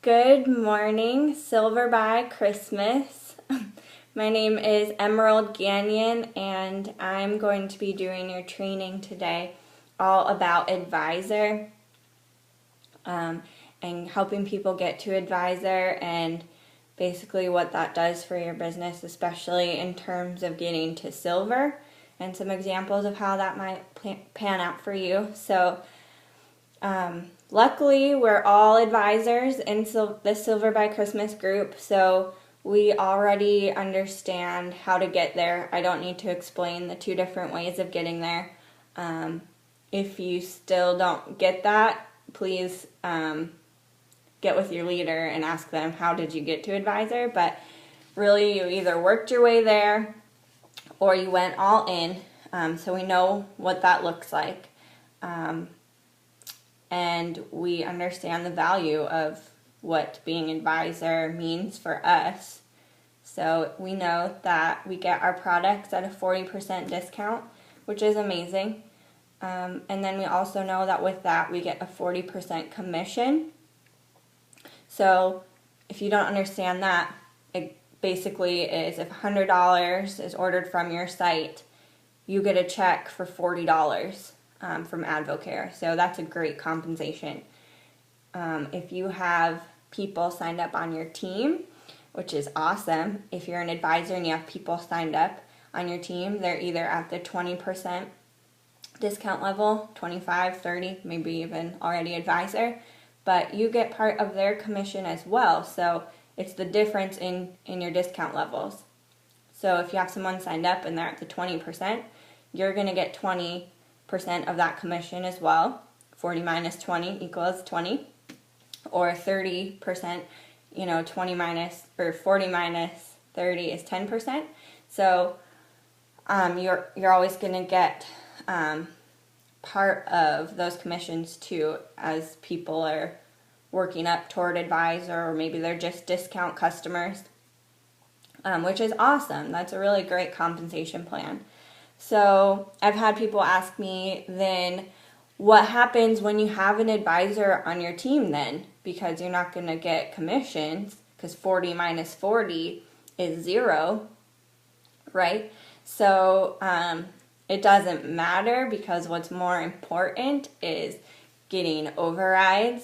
Good morning, Silver by Christmas. My name is Emerald Gagnon, and I'm going to be doing your training today all about Advisor and helping people get to Advisor and basically what that does for your business, especially in terms of getting to Silver, and some examples of how that might pan out for you. So luckily, we're all advisors in the Silver by Christmas group, so we already understand how to get there. I don't need to explain the two different ways of getting there. If you still don't get that, please get with your leader and ask them, how did you get to Advisor? But really, you either worked your way there or you went all in, so we know what that looks like. And we understand the value of what being advisor means for us. So we know that we get our products at a 40% discount, which is amazing. And then we also know that with that we get a 40% commission. So if you don't understand that, it basically is if $100 is ordered from your site, you get a check for $40. From Advocare. So that's a great compensation. If you have people signed up on your team, which is awesome, if you're an advisor and you have people signed up on your team, they're either at the 20% discount level, 25, 30, maybe even already advisor, but you get part of their commission as well. So it's the difference in your discount levels. So if you have someone signed up and they're at the 20%, you're going to get 20% of that commission as well. 40 minus 20 equals 20, or 30%, 20 minus or 40 minus 30 is 10%. So you're always going to get part of those commissions too, as people are working up toward advisor, or maybe they're just discount customers, which is awesome. That's a really great compensation plan. So I've had people ask me, then what happens when you have an advisor on your team then? Because you're not going to get commissions, because 40 minus 40 is 0, right? So it doesn't matter, because what's more important is getting overrides,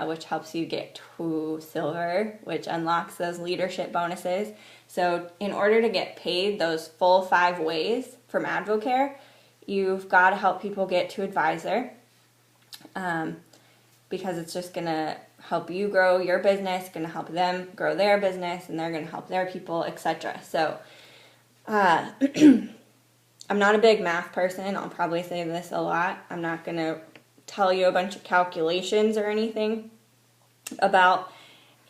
which helps you get to Silver, which unlocks those leadership bonuses. So in order to get paid those full 5 ways from Advocare, you've got to help people get to Advisor, because it's just going to help you grow your business, going to help them grow their business, and they're going to help their people, etc. So I'm not a big math person. I'll probably say this a lot. I'm not going to tell you a bunch of calculations or anything about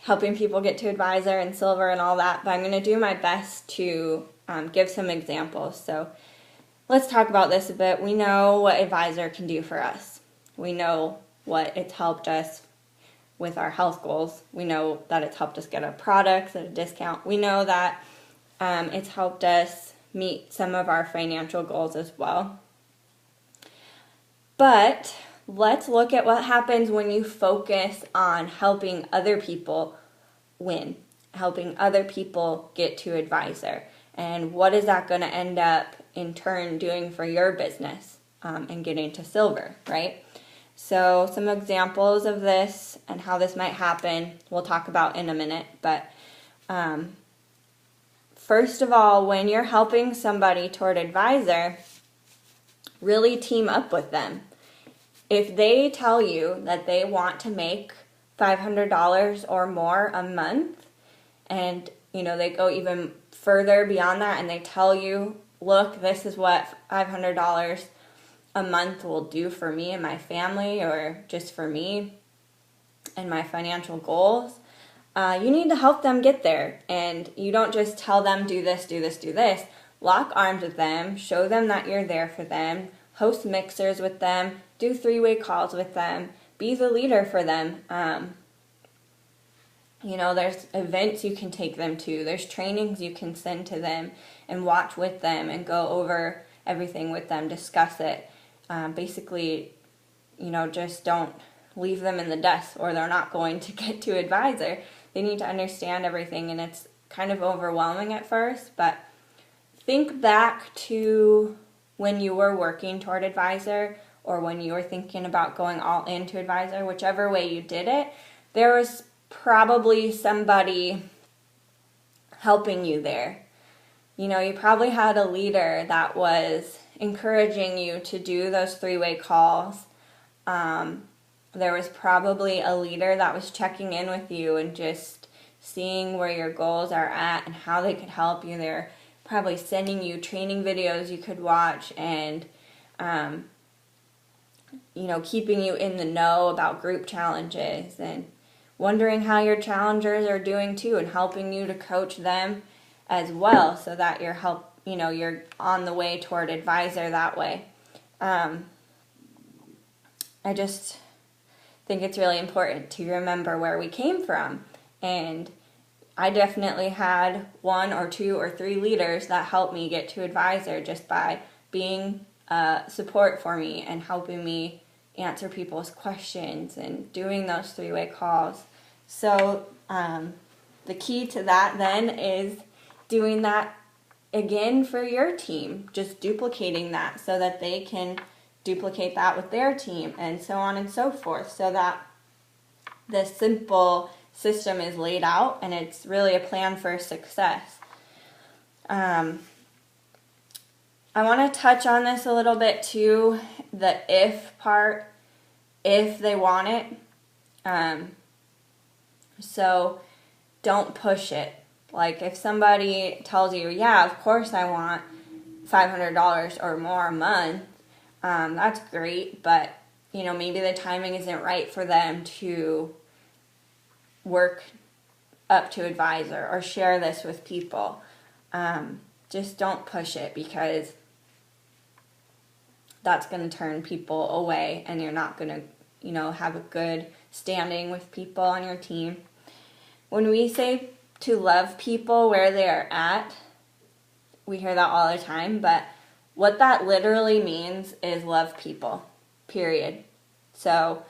helping people get to Advisor and Silver and all that, but I'm going to do my best to give some examples. So let's talk about this a bit. We know what Advisor can do for us. We know what it's helped us with our health goals. We know that it's helped us get our products at a discount. We know that it's helped us meet some of our financial goals as well. But let's look at what happens when you focus on helping other people win, helping other people get to Advisor. And what is that going to end up in turn doing for your business and getting to Silver, right? So some examples of this and how this might happen we'll talk about in a minute. But first of all, when you're helping somebody toward Advisor, really team up with them. If they tell you that they want to make $500 or more a month, and they go even further beyond that and they tell you, look, this is what $500 a month will do for me and my family, or just for me and my financial goals, you need to help them get there. And you don't just tell them, do this, do this, do this. Lock arms with them, show them that you're there for them, host mixers with them, do 3-way calls with them, be the leader for them. There's events you can take them to, there's trainings you can send to them and watch with them and go over everything with them, discuss it. Basically, just don't leave them in the dust or they're not going to get to advisor. They need to understand everything, and it's kind of overwhelming at first, but think back to when you were working toward advisor or when you were thinking about going all into advisor, whichever way you did it, there was probably somebody helping you there. You know, you probably had a leader that was encouraging you to do those three-way calls. There was probably a leader that was checking in with you and just seeing where your goals are at and how they could help you. They're probably sending you training videos you could watch and, keeping you in the know about group challenges and wondering how your challengers are doing too and helping you to coach them as well so that you're on the way toward advisor that way. I just think it's really important to remember where we came from. And I definitely had 1 or 2 or 3 leaders that helped me get to advisor just by being support for me and helping me answer people's questions and doing those three-way calls. So the key to that then is doing that again for your team, just duplicating that so that they can duplicate that with their team and so on and so forth, so that the simple system is laid out and it's really a plan for success. I want to touch on this a little bit too, the if part, if they want it. So don't push it. Like if somebody tells you, yeah, of course I want $500 or more a month, that's great, but maybe the timing isn't right for them to work up to advisor or share this with people. Just don't push it, because that's going to turn people away and you're not going to, have a good standing with people on your team. When we say to love people where they are at, we hear that all the time, but what that literally means is love people, period. So,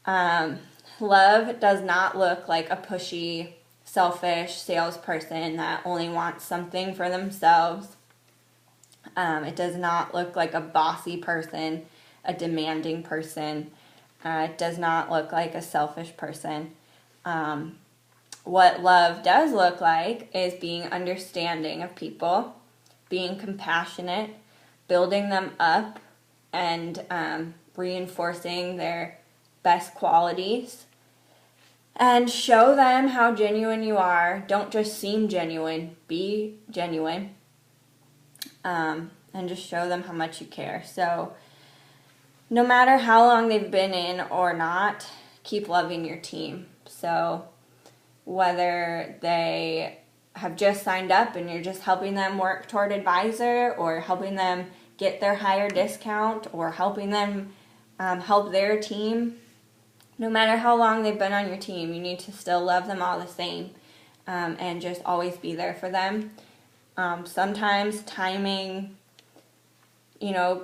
love does not look like a pushy, selfish salesperson that only wants something for themselves. It does not look like a bossy person, a demanding person. It does not look like a selfish person. What love does look like is being understanding of people, being compassionate, building them up, and reinforcing their best qualities. And show them how genuine you are. Don't just seem genuine, be genuine. And just show them how much you care. So no matter how long they've been in or not, keep loving your team. So whether they have just signed up and you're just helping them work toward advisor, or helping them get their higher discount, or helping them help their team, no matter how long they've been on your team, you need to still love them all the same, and just always be there for them. Sometimes timing,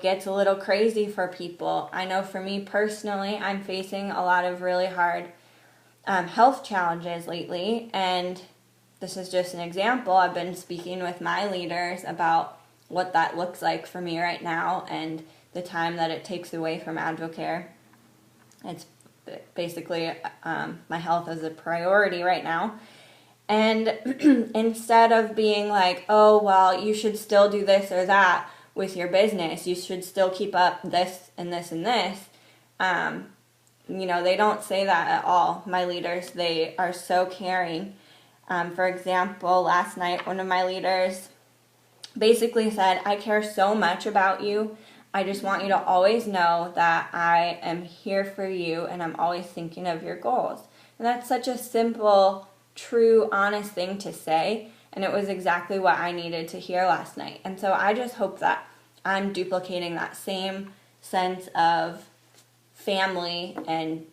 gets a little crazy for people. I know for me personally, I'm facing a lot of really hard health challenges lately, and this is just an example. I've been speaking with my leaders about what that looks like for me right now and the time that it takes away from Advocare. It's basically my health is a priority right now. And instead of being like, oh, well, you should still do this or that with your business, you should still keep up this and this and this, they don't say that at all. My leaders, they are so caring. For example, last night, one of my leaders basically said, I care so much about you. I just want you to always know that I am here for you and I'm always thinking of your goals. And that's such a simple, true, honest thing to say. And it was exactly what I needed to hear last night. And so I just hope that I'm duplicating that same sense of family and,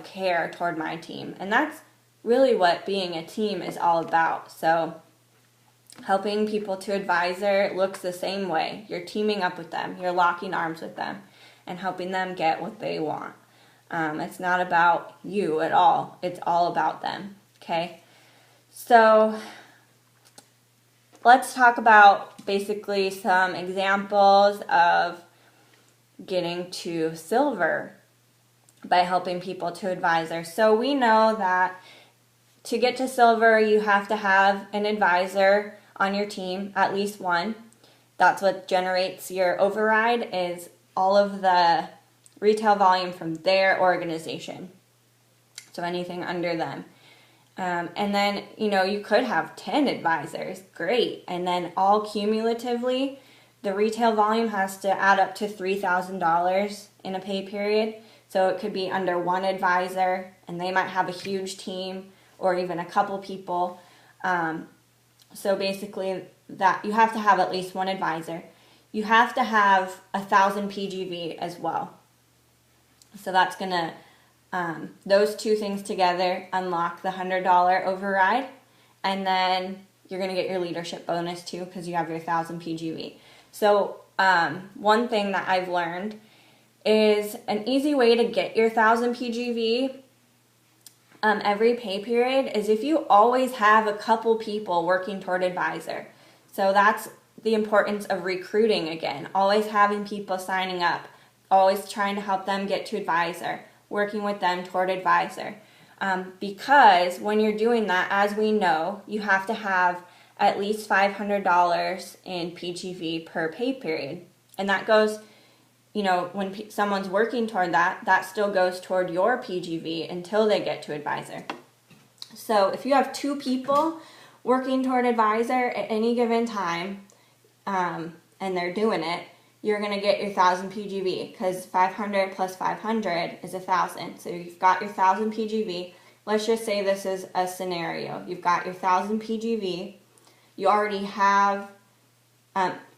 care toward my team. And that's really what being a team is all about. So helping people to advisor looks the same way. You're teaming up with them. You're locking arms with them and helping them get what they want. It's not about you at all. It's all about them. Okay? So let's talk about basically some examples of getting to silver by helping people to advisor. So we know that to get to silver, you have to have an advisor on your team, at least one. That's what generates your override, is all of the retail volume from their organization. So anything under them. And then, you could have 10 advisors. Great. And then all cumulatively, the retail volume has to add up to $3,000 in a pay period. So it could be under one advisor, and they might have a huge team or even a couple people. So basically, that you have to have at least one advisor. You have to have 1,000 PGV as well. So that's going to, those two things together unlock the $100 override. And then you're going to get your leadership bonus too, because you have your 1,000 PGV. So one thing that I've learned is an easy way to get your 1,000 PGV every pay period is if you always have a couple people working toward advisor. So that's the importance of recruiting again. Always having people signing up. Always trying to help them get to advisor. Working with them toward advisor. Because when you're doing that, as we know, you have to have at least $500 in PGV per pay period. And that goes, when someone's working toward that, that still goes toward your PGV until they get to advisor. So if you have two people working toward advisor at any given time, and they're doing it, you're going to get your 1,000 PGV, because 500 plus 500 is 1,000. So you've got your 1,000 PGV. Let's just say this is a scenario. You've got your 1,000 PGV. You already have,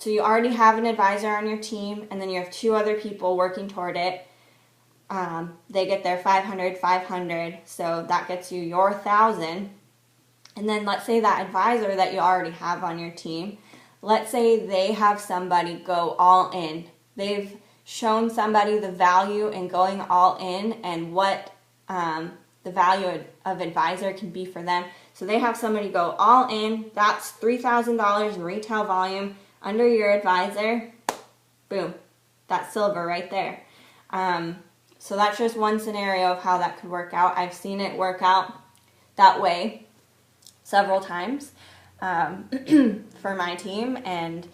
you already have an advisor on your team, and then you have two other people working toward it. They get their 500, 500, so that gets you your 1,000. And then let's say that advisor that you already have on your team, let's say they have somebody go all in. They've shown somebody the value in going all in and what the value of advisor can be for them. So they have somebody go all in. That's $3,000 in retail volume under your advisor. Boom. That's silver right there. So that's just one scenario of how that could work out. I've seen it work out that way several times. For my team, and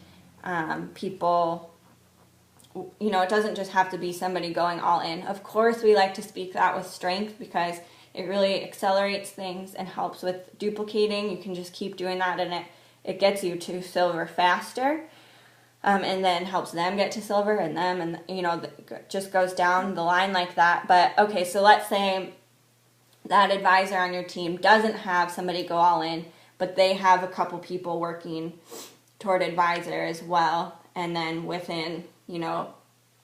people, it doesn't just have to be somebody going all in. Of course, we like to speak that with strength because it really accelerates things and helps with duplicating. You can just keep doing that, and it gets you to silver faster, and then helps them get to silver, and them, and it just goes down the line like that. But okay, so let's say that advisor on your team doesn't have somebody go all in, but they have a couple people working toward advisor as well. And then within, a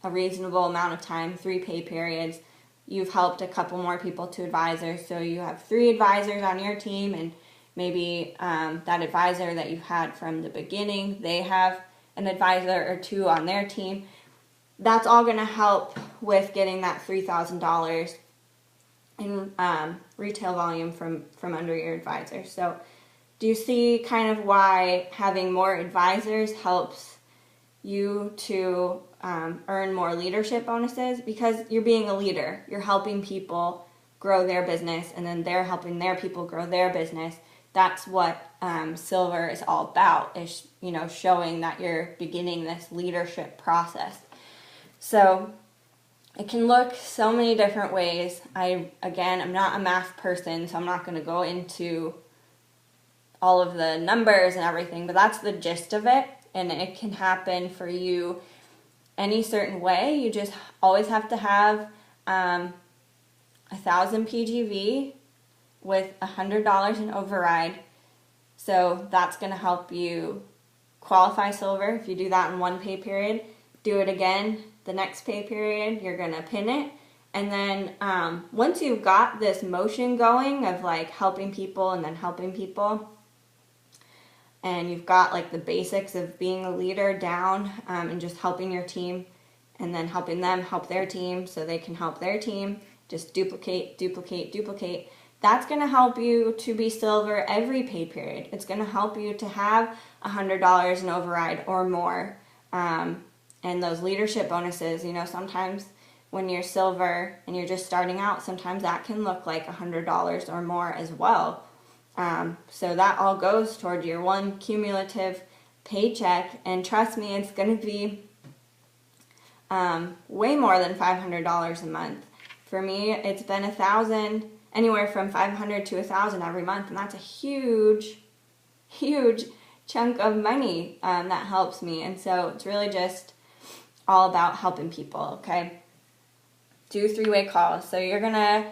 reasonable amount of time, 3 pay periods, you've helped a couple more people to advisor. So you have 3 advisors on your team, and maybe that advisor that you've had from the beginning, they have an advisor or 2 on their team. That's all going to help with getting that $3,000 in retail volume from under your advisor. So do you see kind of why having more advisors helps you to earn more leadership bonuses? Because you're being a leader. You're helping people grow their business, and then they're helping their people grow their business. That's what silver is all about, is showing that you're beginning this leadership process. So it can look so many different ways. I'm not a math person, so I'm not going to go into all of the numbers and everything, but that's the gist of it, and it can happen for you any certain way. You just always have to have 1,000 PGV with $100 in override. So that's going to help you qualify silver. If you do that in 1 pay period, do it again the next pay period, you're going to pin it. And then once you've got this motion going of like helping people and then helping people, and you've got like the basics of being a leader down, and just helping your team, and then helping them help their team so they can help their team, just duplicate, duplicate, duplicate. That's going to help you to be silver every pay period. It's going to help you to have $100 in override or more. And those leadership bonuses, sometimes when you're silver and you're just starting out, sometimes that can look like $100 or more as well. So that all goes toward your one cumulative paycheck. And trust me, it's going to be way more than $500 a month. For me, it's been $1,000, anywhere from $500 to $1,000 every month, and that's a huge, huge chunk of money that helps me. And so it's really just all about helping people. Okay, do 3-way calls. So you're gonna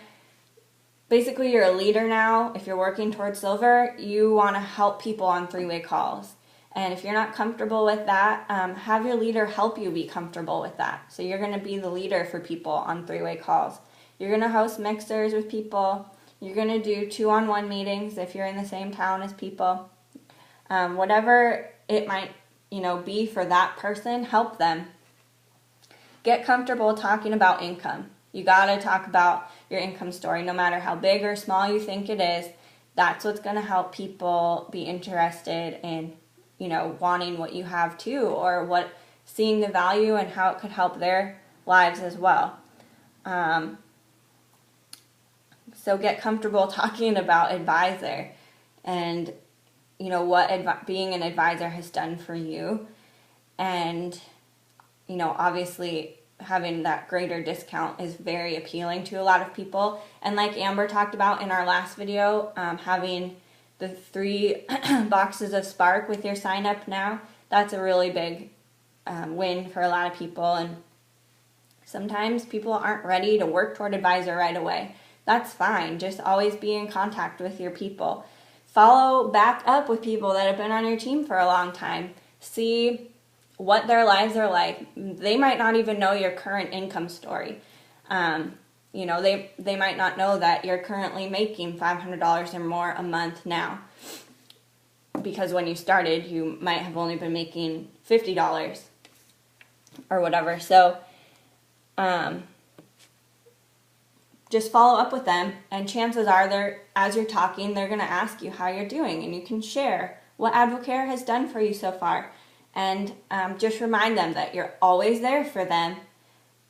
basically, you're a leader now. If you're working towards silver, you want to help people on 3-way calls. And if you're not comfortable with that, have your leader help you be comfortable with that. So you're going to be the leader for people on 3-way calls. You're going to host mixers with people. You're going to do 2-on-1 meetings if you're in the same town as people. Whatever it might, be for that person, help them. Get comfortable talking about income. You got to talk about your income story, no matter how big or small you think it is. That's what's going to help people be interested in wanting what you have too, or seeing the value and how it could help their lives as well. So get comfortable talking about advisor and, what being an advisor has done for you. And, obviously having that greater discount is very appealing to a lot of people. And like Amber talked about in our last video, having the 3 boxes of Spark with your sign up now, that's a really big win for a lot of people. And sometimes people aren't ready to work toward advisor right away. That's fine. Just always be in contact with your people. Follow back up with people that have been on your team for a long time. See what their lives are like. They might not even know your current income story. They might not know that you're currently making $500 or more a month now. Because when you started, you might have only been making $50 or whatever. So, just follow up with them, and chances are, as you're talking, they're going to ask you how you're doing, and you can share what Advocare has done for you so far. And just remind them that you're always there for them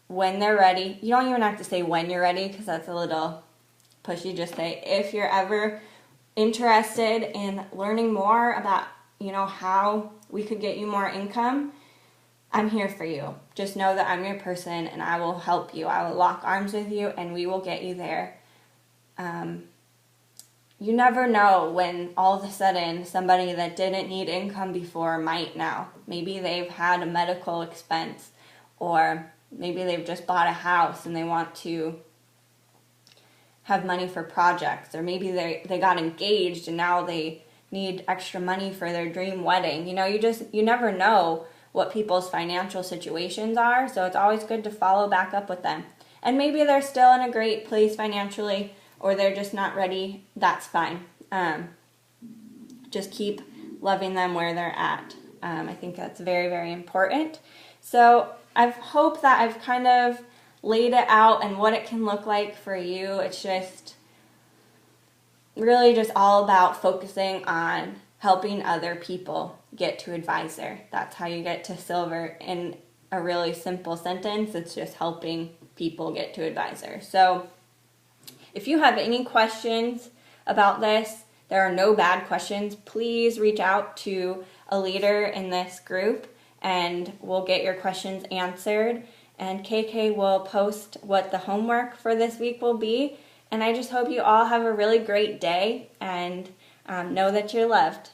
when they're ready. You don't even have to say when you're ready, because that's a little pushy. Just say, if you're ever interested in learning more about, how we could get you more income, I'm here for you. Just know that I'm your person and I will help you. I will lock arms with you and we will get you there. You never know when all of a sudden somebody that didn't need income before might now. Maybe they've had a medical expense, or maybe they've just bought a house and they want to have money for projects, or maybe they got engaged and now they need extra money for their dream wedding. You never know what people's financial situations are, so it's always good to follow back up with them. And maybe they're still in a great place financially, or they're just not ready. That's fine. Just keep loving them where they're at. I think that's very, very important. So I hope that I've kind of laid it out and what it can look like for you. It's just really just all about focusing on helping other people get to advisor. That's how you get to silver. In a really simple sentence, it's just helping people get to advisor. So if you have any questions about this, there are no bad questions. Please reach out to a leader in this group and we'll get your questions answered. And KK will post what the homework for this week will be. And I just hope you all have a really great day and know that you're loved.